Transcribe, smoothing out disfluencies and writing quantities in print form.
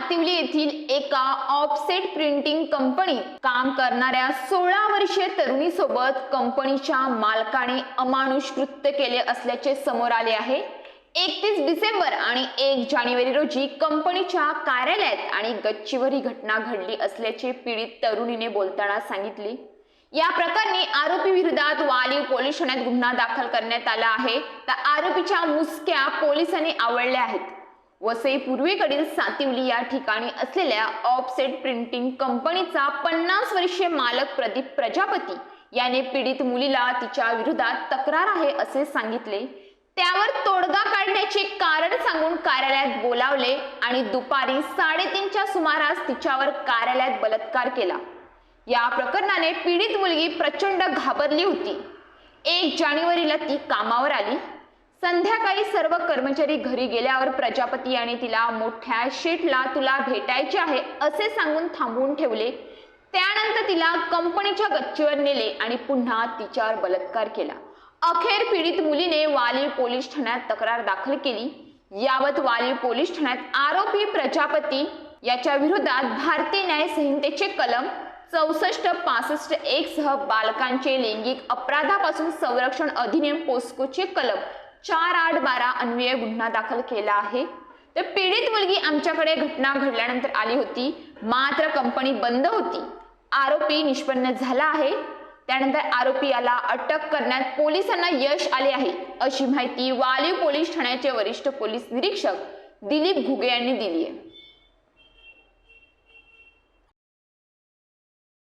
सातिवली येथील एका offset printing कंपनीत काम करणाऱ्या 16 वर्षीय तरुणीसोबत कंपनीच्या मालकाने अमानुष कृत्य केले असल्याचे समोर आले आहे। 31 डिसेंबर आणि 1 जानेवारी रोजी कंपनीच्या कार्यालयात आणि गच्चीवर ही घटना घडली असल्याचे पीडित तरुणीने बोलताना सांगितले। या प्रकरणी आरोपी विरोधात वालीव पोलीस ठाण्यात गुन्हा दाखल करण्यात आला आहे। तर आरोपीच्या मुसक्या पोलिसांनी आवळल्या आहेत। वसई पूर्वेकडील सातिवली या ठिकाणी असलेल्या ऑफसेट प्रिंटिंग कंपनीचा 50 वर्षीय मालक प्रदीप प्रजापती याने पीडित मुलीला तिच्या विरोधात तक्रार आहे असे सांगितले। त्यावर तोडगा काढण्याचे कारण सांगून कार्यालयात बोलावले आणि दुपारी 3:30च्या सुमारास तिच्यावर कार्यालयात बलात्कार केला। या प्रकरणाने पीडित मुलगी प्रचंड घाबरली होती। 1 जानेवारीला ती कामावर आली। संध्याकाळी सर्व कर्मचारी घरी गेल्यावर प्रजापती याने तिला मोठ्या शेटला तुला भेटायचे आहे असे सांगून थांबवून ठेवले। त्यानंतर तिला कंपनीच्या गच्चीवर नेले आणि पुन्हा तिच्यावर बलात्कार केला। अखेर पीडित मुलीने वालीव पोलीस ठाण्यात तक्रार दाखल केली। यावत वालीव पोलीस ठाण्यात आरोपी प्रजापती याच्या विरोधात भारतीय न्याय संहितेचे कलम 64-65(1) सह बालकांचे लैंगिक अपराधापासून संरक्षण अधिनियम पोस्कोचे कलम 4812 अन्वये गुन्हा दाखल केला आहे। तर पीडित मुलगी आमच्याकडे घटना घडल्यानंतर आली होती, मात्र कंपनी बंद होती। आरोपी निष्पन्न झाला आहे। त्यानंतर आरोपी याला अटक करण्यात पोलिसांना यश आले आहे अशी माहिती वालीव पोलीस ठाण्याचे वरिष्ठ पोलीस निरीक्षक दिलीप घुगे यांनी दिली आहे।